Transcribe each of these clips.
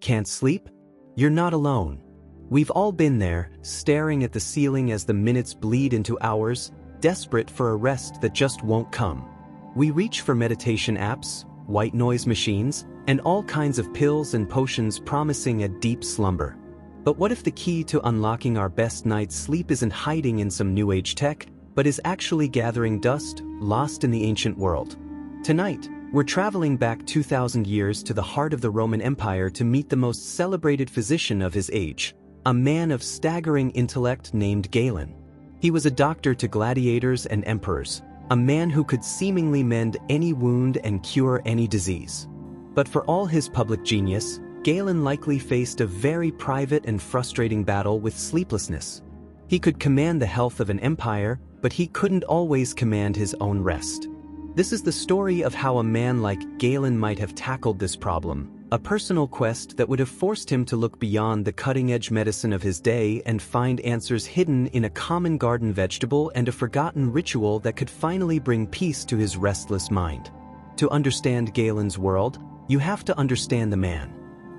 Can't sleep? You're not alone. We've all been there, staring at the ceiling as the minutes bleed into hours, desperate for a rest that just won't come. We reach for meditation apps, white noise machines, and all kinds of pills and potions promising a deep slumber. But what if the key to unlocking our best night's sleep isn't hiding in some new age tech, but is actually gathering dust, lost in the ancient world? Tonight, we're traveling back 2,000 years to the heart of the Roman Empire to meet the most celebrated physician of his age, a man of staggering intellect named Galen. He was a doctor to gladiators and emperors, a man who could seemingly mend any wound and cure any disease. But for all his public genius, Galen likely faced a very private and frustrating battle with sleeplessness. He could command the health of an empire, but he couldn't always command his own rest. This is the story of how a man like Galen might have tackled this problem, a personal quest that would have forced him to look beyond the cutting-edge medicine of his day and find answers hidden in a common garden vegetable and a forgotten ritual that could finally bring peace to his restless mind. To understand Galen's world, you have to understand the man.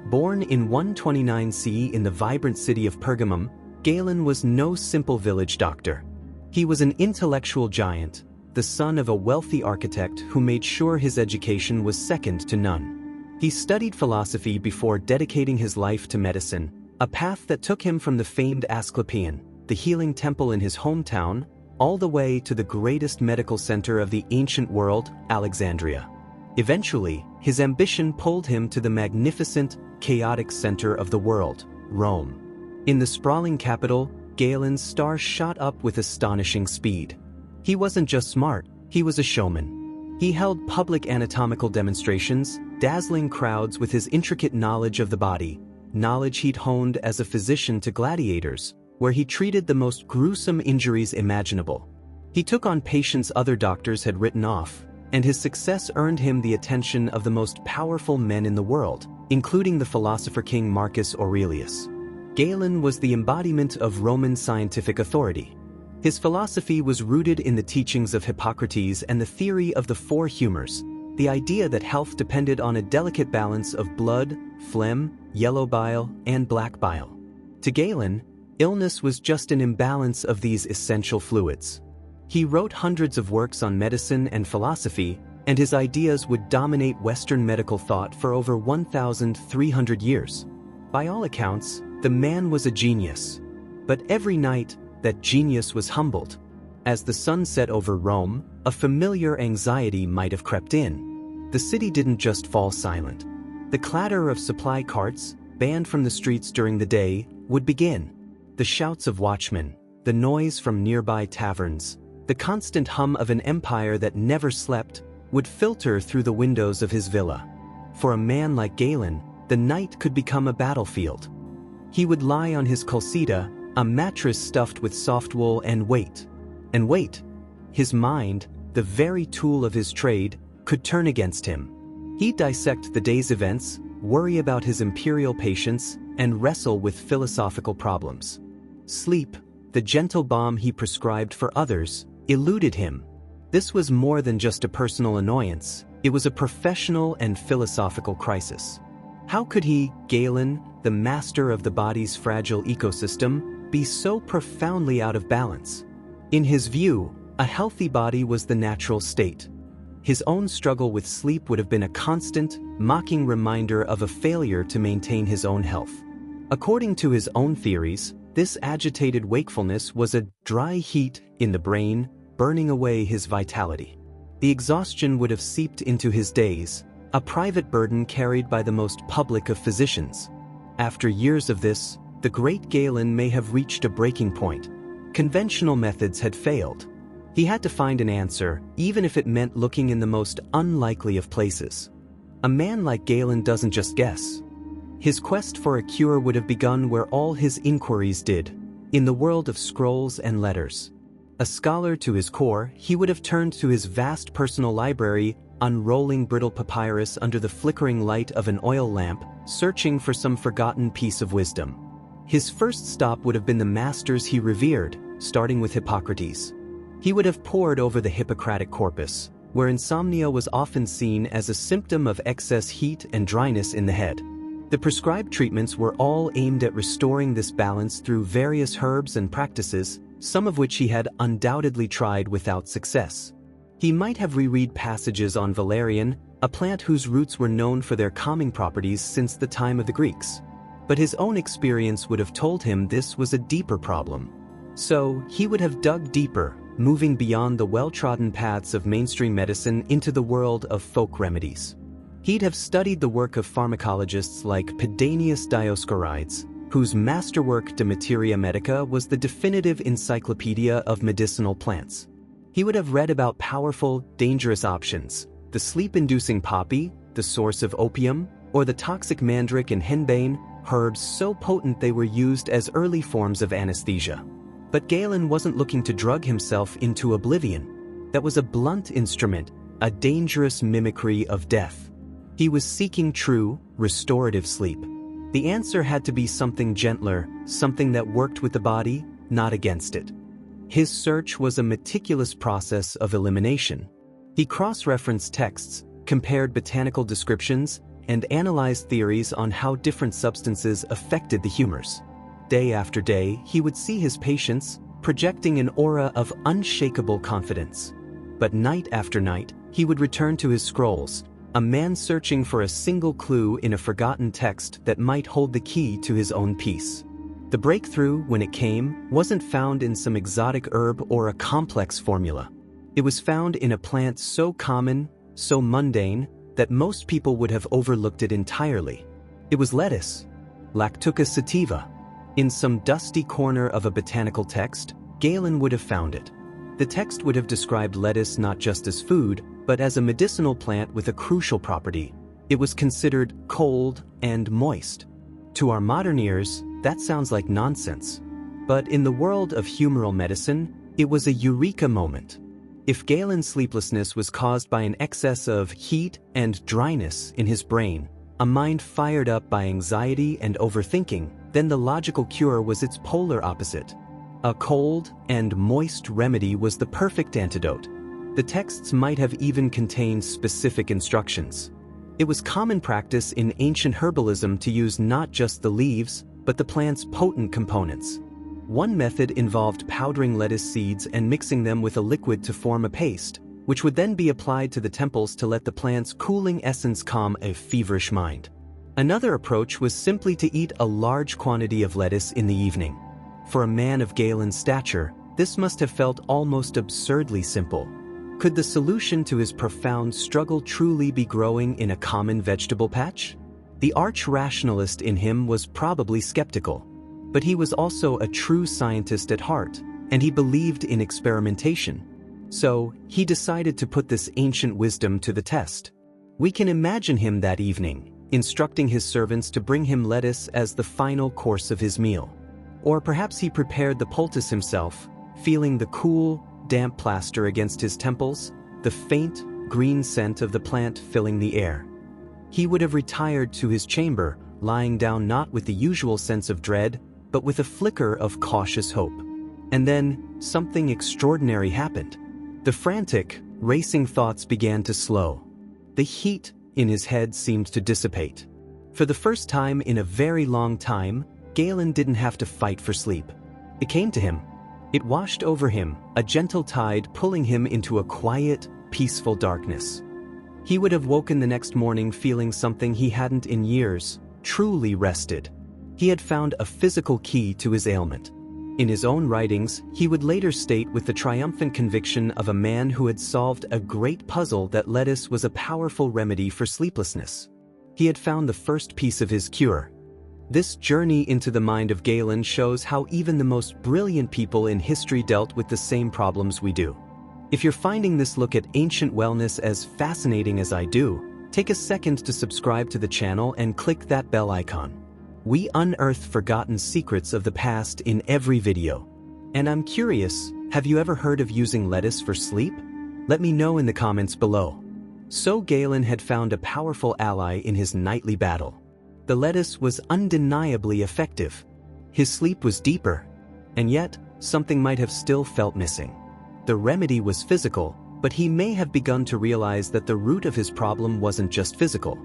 Born in 129 CE in the vibrant city of Pergamum, Galen was no simple village doctor. He was an intellectual giant, the son of a wealthy architect who made sure his education was second to none. He studied philosophy before dedicating his life to medicine, a path that took him from the famed Asclepieion, the healing temple in his hometown, all the way to the greatest medical center of the ancient world, Alexandria. Eventually, his ambition pulled him to the magnificent, chaotic center of the world, Rome. In the sprawling capital, Galen's star shot up with astonishing speed. He wasn't just smart, he was a showman. He held public anatomical demonstrations, dazzling crowds with his intricate knowledge of the body, knowledge he'd honed as a physician to gladiators, where he treated the most gruesome injuries imaginable. He took on patients other doctors had written off, and his success earned him the attention of the most powerful men in the world, including the philosopher king Marcus Aurelius. Galen was the embodiment of Roman scientific authority. His philosophy was rooted in the teachings of Hippocrates and the theory of the four humors, the idea that health depended on a delicate balance of blood, phlegm, yellow bile, and black bile. To Galen, illness was just an imbalance of these essential fluids. He wrote hundreds of works on medicine and philosophy, and his ideas would dominate Western medical thought for over 1,300 years. By all accounts, the man was a genius. But every night, that genius was humbled. As the sun set over Rome, a familiar anxiety might have crept in. The city didn't just fall silent. The clatter of supply carts, banned from the streets during the day, would begin. The shouts of watchmen, the noise from nearby taverns, the constant hum of an empire that never slept, would filter through the windows of his villa. For a man like Galen, the night could become a battlefield. He would lie on his colcita, a mattress stuffed with soft wool, and wait. And wait. His mind, the very tool of his trade, could turn against him. He'd dissect the day's events, worry about his imperial patients, and wrestle with philosophical problems. Sleep, the gentle balm he prescribed for others, eluded him. This was more than just a personal annoyance, it was a professional and philosophical crisis. How could he, Galen, the master of the body's fragile ecosystem, be so profoundly out of balance? In his view, a healthy body was the natural state. His own struggle with sleep would have been a constant, mocking reminder of a failure to maintain his own health. According to his own theories, this agitated wakefulness was a dry heat in the brain, burning away his vitality. The exhaustion would have seeped into his days, a private burden carried by the most public of physicians. After years of this, the great Galen may have reached a breaking point. Conventional methods had failed. He had to find an answer, even if it meant looking in the most unlikely of places. A man like Galen doesn't just guess. His quest for a cure would have begun where all his inquiries did, in the world of scrolls and letters. A scholar to his core, he would have turned to his vast personal library, unrolling brittle papyrus under the flickering light of an oil lamp, searching for some forgotten piece of wisdom. His first stop would have been the masters he revered, starting with Hippocrates. He would have pored over the Hippocratic corpus, where insomnia was often seen as a symptom of excess heat and dryness in the head. The prescribed treatments were all aimed at restoring this balance through various herbs and practices, some of which he had undoubtedly tried without success. He might have reread passages on valerian, a plant whose roots were known for their calming properties since the time of the Greeks. But his own experience would have told him this was a deeper problem. So, he would have dug deeper, moving beyond the well-trodden paths of mainstream medicine into the world of folk remedies. He'd have studied the work of pharmacologists like Pedanius Dioscorides, whose masterwork De Materia Medica was the definitive encyclopedia of medicinal plants. He would have read about powerful, dangerous options, the sleep-inducing poppy, the source of opium, or the toxic mandrake and henbane, herbs so potent they were used as early forms of anesthesia. But Galen wasn't looking to drug himself into oblivion. That was a blunt instrument, a dangerous mimicry of death. He was seeking true, restorative sleep. The answer had to be something gentler, something that worked with the body, not against it. His search was a meticulous process of elimination. He cross-referenced texts, compared botanical descriptions, and analyzed theories on how different substances affected the humors. Day after day, he would see his patients, projecting an aura of unshakable confidence. But night after night, he would return to his scrolls, a man searching for a single clue in a forgotten text that might hold the key to his own peace. The breakthrough, when it came, wasn't found in some exotic herb or a complex formula. It was found in a plant so common, so mundane, that most people would have overlooked it entirely. It was lettuce, Lactuca sativa. In some dusty corner of a botanical text, Galen would have found it. The text would have described lettuce not just as food, but as a medicinal plant with a crucial property. It was considered cold and moist. To our modern ears, that sounds like nonsense. But in the world of humoral medicine, it was a eureka moment. If Galen's sleeplessness was caused by an excess of heat and dryness in his brain, a mind fired up by anxiety and overthinking, then the logical cure was its polar opposite. A cold and moist remedy was the perfect antidote. The texts might have even contained specific instructions. It was common practice in ancient herbalism to use not just the leaves, but the plant's potent components. One method involved powdering lettuce seeds and mixing them with a liquid to form a paste, which would then be applied to the temples to let the plant's cooling essence calm a feverish mind. Another approach was simply to eat a large quantity of lettuce in the evening. For a man of Galen's stature, this must have felt almost absurdly simple. Could the solution to his profound struggle truly be growing in a common vegetable patch? The arch-rationalist in him was probably skeptical. But he was also a true scientist at heart, and he believed in experimentation. So, he decided to put this ancient wisdom to the test. We can imagine him that evening, instructing his servants to bring him lettuce as the final course of his meal. Or perhaps he prepared the poultice himself, feeling the cool, damp plaster against his temples, the faint, green scent of the plant filling the air. He would have retired to his chamber, lying down not with the usual sense of dread, but with a flicker of cautious hope. And then, something extraordinary happened. The frantic, racing thoughts began to slow. The heat in his head seemed to dissipate. For the first time in a very long time, Galen didn't have to fight for sleep. It came to him. It washed over him, a gentle tide pulling him into a quiet, peaceful darkness. He would have woken the next morning feeling something he hadn't in years, truly rested. He had found a physical key to his ailment. In his own writings, he would later state with the triumphant conviction of a man who had solved a great puzzle that lettuce was a powerful remedy for sleeplessness. He had found the first piece of his cure. This journey into the mind of Galen shows how even the most brilliant people in history dealt with the same problems we do. If you're finding this look at ancient wellness as fascinating as I do, take a second to subscribe to the channel and click that bell icon. We unearth forgotten secrets of the past in every video. And I'm curious, have you ever heard of using lettuce for sleep? Let me know in the comments below. So Galen had found a powerful ally in his nightly battle. The lettuce was undeniably effective. His sleep was deeper, and yet, something might have still felt missing. The remedy was physical, but he may have begun to realize that the root of his problem wasn't just physical.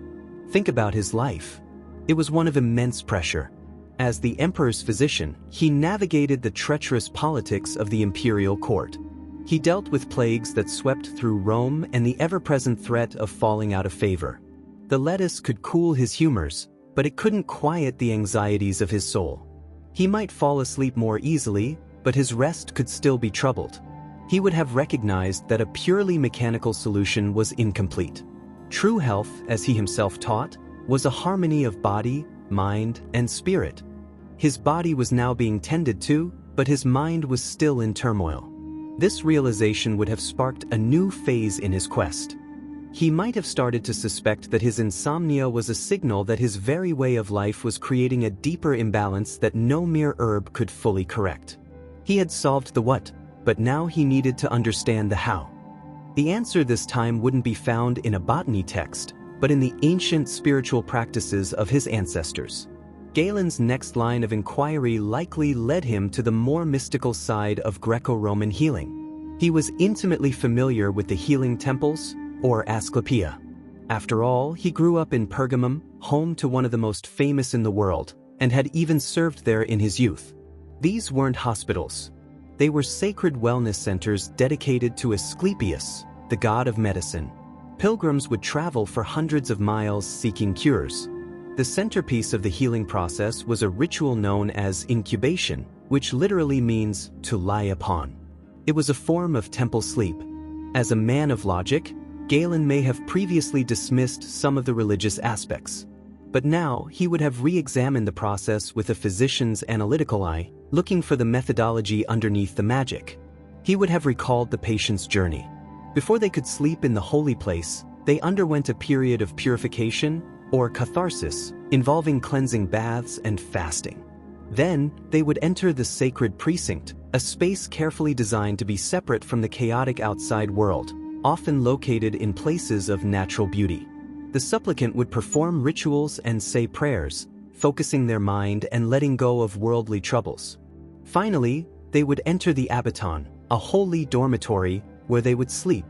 Think about his life. It was one of immense pressure. As the emperor's physician, he navigated the treacherous politics of the imperial court. He dealt with plagues that swept through Rome and the ever-present threat of falling out of favor. The lettuce could cool his humors, but it couldn't quiet the anxieties of his soul. He might fall asleep more easily, but his rest could still be troubled. He would have recognized that a purely mechanical solution was incomplete. True health, as he himself taught, was a harmony of body, mind, and spirit. His body was now being tended to, but his mind was still in turmoil. This realization would have sparked a new phase in his quest. He might have started to suspect that his insomnia was a signal that his very way of life was creating a deeper imbalance that no mere herb could fully correct. He had solved the what, but now he needed to understand the how. The answer this time wouldn't be found in a botany text, but in the ancient spiritual practices of his ancestors. Galen's next line of inquiry likely led him to the more mystical side of Greco-Roman healing. He was intimately familiar with the healing temples, or Asclepia. After all, he grew up in Pergamum, home to one of the most famous in the world, and had even served there in his youth. These weren't hospitals. They were sacred wellness centers dedicated to Asclepius, the god of medicine. Pilgrims would travel for hundreds of miles seeking cures. The centerpiece of the healing process was a ritual known as incubation, which literally means to lie upon. It was a form of temple sleep. As a man of logic, Galen may have previously dismissed some of the religious aspects. But now he would have re-examined the process with a physician's analytical eye, looking for the methodology underneath the magic. He would have recalled the patient's journey. Before they could sleep in the holy place, they underwent a period of purification, or catharsis, involving cleansing baths and fasting. Then, they would enter the sacred precinct, a space carefully designed to be separate from the chaotic outside world, often located in places of natural beauty. The supplicant would perform rituals and say prayers, focusing their mind and letting go of worldly troubles. Finally, they would enter the abaton, a holy dormitory where they would sleep.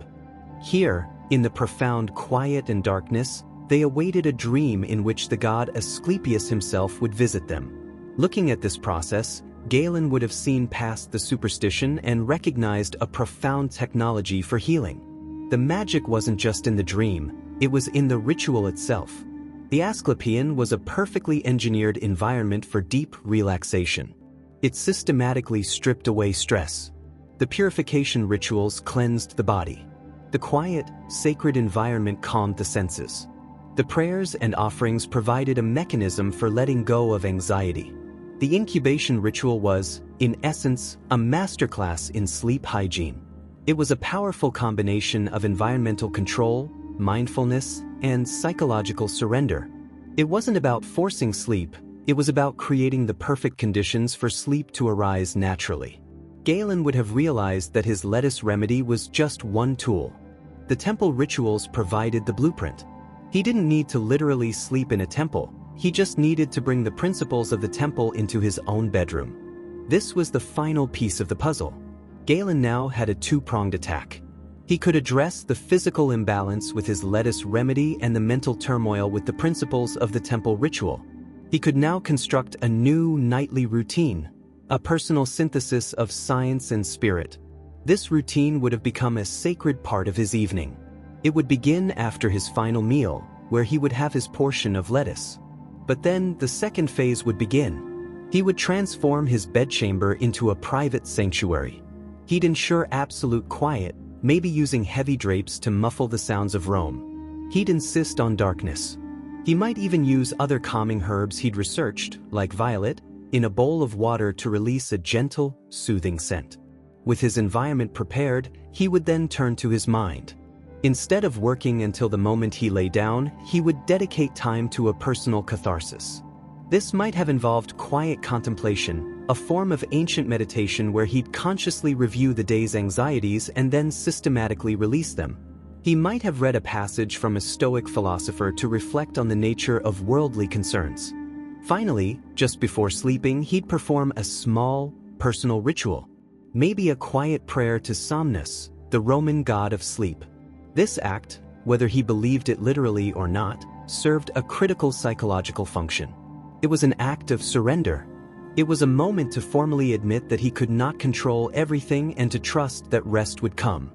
Here, in the profound quiet and darkness, they awaited a dream in which the god Asclepius himself would visit them. Looking at this process, Galen would have seen past the superstition and recognized a profound technology for healing. The magic wasn't just in the dream, it was in the ritual itself. The Asclepian was a perfectly engineered environment for deep relaxation. It systematically stripped away stress. The purification rituals cleansed the body. The quiet, sacred environment calmed the senses. The prayers and offerings provided a mechanism for letting go of anxiety. The incubation ritual was, in essence, a masterclass in sleep hygiene. It was a powerful combination of environmental control, mindfulness, and psychological surrender. It wasn't about forcing sleep, it was about creating the perfect conditions for sleep to arise naturally. Galen would have realized that his lettuce remedy was just one tool. The temple rituals provided the blueprint. He didn't need to literally sleep in a temple, he just needed to bring the principles of the temple into his own bedroom. This was the final piece of the puzzle. Galen now had a two-pronged attack. He could address the physical imbalance with his lettuce remedy and the mental turmoil with the principles of the temple ritual. He could now construct a new nightly routine, a personal synthesis of science and spirit. This routine would have become a sacred part of his evening. It would begin after his final meal, where he would have his portion of lettuce. But then the second phase would begin. He would transform his bedchamber into a private sanctuary. He'd ensure absolute quiet, maybe using heavy drapes to muffle the sounds of Rome. He'd insist on darkness. He might even use other calming herbs he'd researched, like violet, in a bowl of water to release a gentle, soothing scent. With his environment prepared, he would then turn to his mind. Instead of working until the moment he lay down, he would dedicate time to a personal catharsis. This might have involved quiet contemplation, a form of ancient meditation where he'd consciously review the day's anxieties and then systematically release them. He might have read a passage from a Stoic philosopher to reflect on the nature of worldly concerns. Finally, just before sleeping, he'd perform a small, personal ritual. Maybe a quiet prayer to Somnus, the Roman god of sleep. This act, whether he believed it literally or not, served a critical psychological function. It was an act of surrender. It was a moment to formally admit that he could not control everything and to trust that rest would come.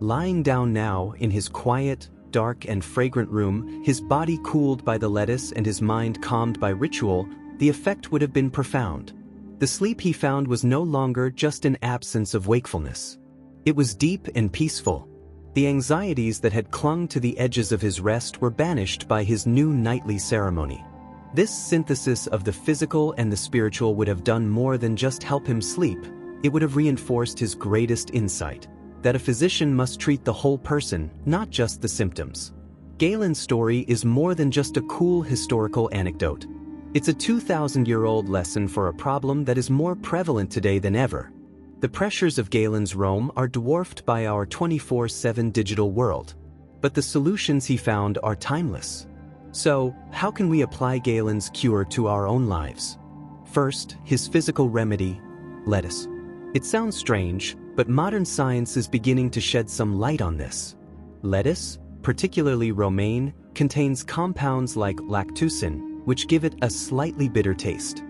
Lying down now in his quiet, dark and fragrant room, his body cooled by the lettuce and his mind calmed by ritual, the effect would have been profound. The sleep he found was no longer just an absence of wakefulness. It was deep and peaceful. The anxieties that had clung to the edges of his rest were banished by his new nightly ceremony. This synthesis of the physical and the spiritual would have done more than just help him sleep. It would have reinforced his greatest insight, that a physician must treat the whole person, not just the symptoms. Galen's story is more than just a cool historical anecdote. It's a 2,000-year-old lesson for a problem that is more prevalent today than ever. The pressures of Galen's Rome are dwarfed by our 24/7 digital world, but the solutions he found are timeless. So, how can we apply Galen's cure to our own lives? First, his physical remedy, lettuce. It sounds strange, but modern science is beginning to shed some light on this. Lettuce, particularly romaine, contains compounds like lactucin, which give it a slightly bitter taste.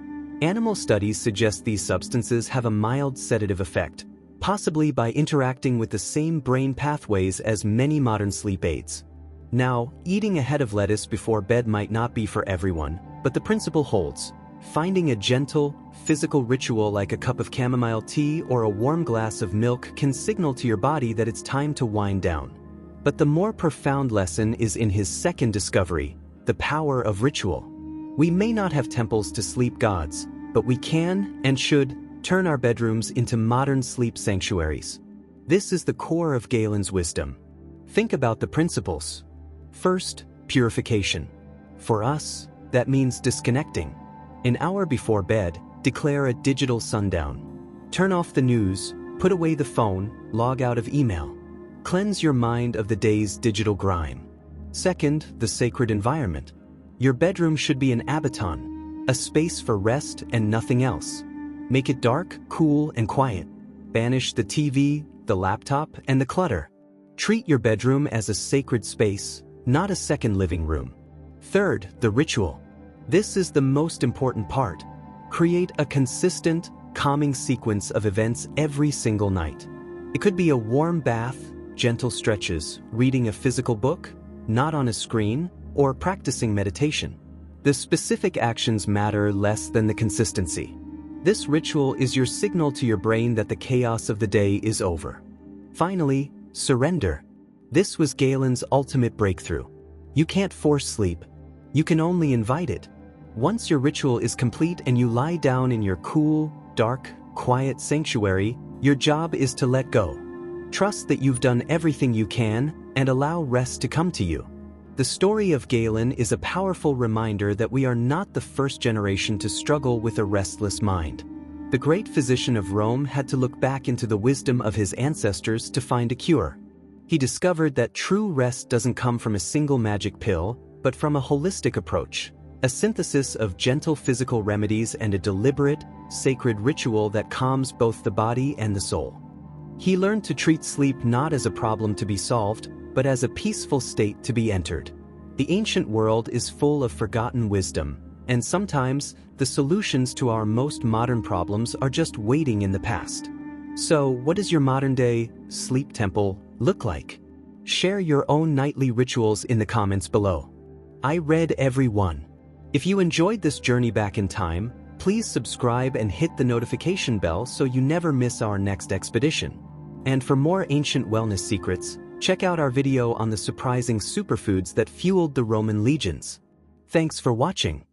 Animal studies suggest these substances have a mild sedative effect, possibly by interacting with the same brain pathways as many modern sleep aids. Now, eating a head of lettuce before bed might not be for everyone, but the principle holds. Finding a gentle, physical ritual like a cup of chamomile tea or a warm glass of milk can signal to your body that it's time to wind down. But the more profound lesson is in his second discovery, the power of ritual. We may not have temples to sleep gods, but we can and should turn our bedrooms into modern sleep sanctuaries. This is the core of Galen's wisdom. Think about the principles. First, purification. For us, that means disconnecting. An hour before bed, declare a digital sundown. Turn off the news, put away the phone, log out of email. Cleanse your mind of the day's digital grime. Second, the sacred environment. Your bedroom should be an abaton, a space for rest and nothing else. Make it dark, cool, and quiet. Banish the TV, the laptop, and the clutter. Treat your bedroom as a sacred space, not a second living room. Third, the ritual. This is the most important part. Create a consistent, calming sequence of events every single night. It could be a warm bath, gentle stretches, reading a physical book, not on a screen, or practicing meditation. The specific actions matter less than the consistency. This ritual is your signal to your brain that the chaos of the day is over. Finally, surrender. This was Galen's ultimate breakthrough. You can't force sleep. You can only invite it. Once your ritual is complete and you lie down in your cool, dark, quiet sanctuary, your job is to let go. Trust that you've done everything you can and allow rest to come to you. The story of Galen is a powerful reminder that we are not the first generation to struggle with a restless mind. The great physician of Rome had to look back into the wisdom of his ancestors to find a cure. He discovered that true rest doesn't come from a single magic pill, but from a holistic approach, a synthesis of gentle physical remedies and a deliberate, sacred ritual that calms both the body and the soul. He learned to treat sleep not as a problem to be solved, but as a peaceful state to be entered. The ancient world is full of forgotten wisdom, and sometimes the solutions to our most modern problems are just waiting in the past. So, what does your modern-day sleep temple look like? Share your own nightly rituals in the comments below. I read every one. If you enjoyed this journey back in time, please subscribe and hit the notification bell so you never miss our next expedition. And for more ancient wellness secrets, check out our video on the surprising superfoods that fueled the Roman legions. Thanks for watching.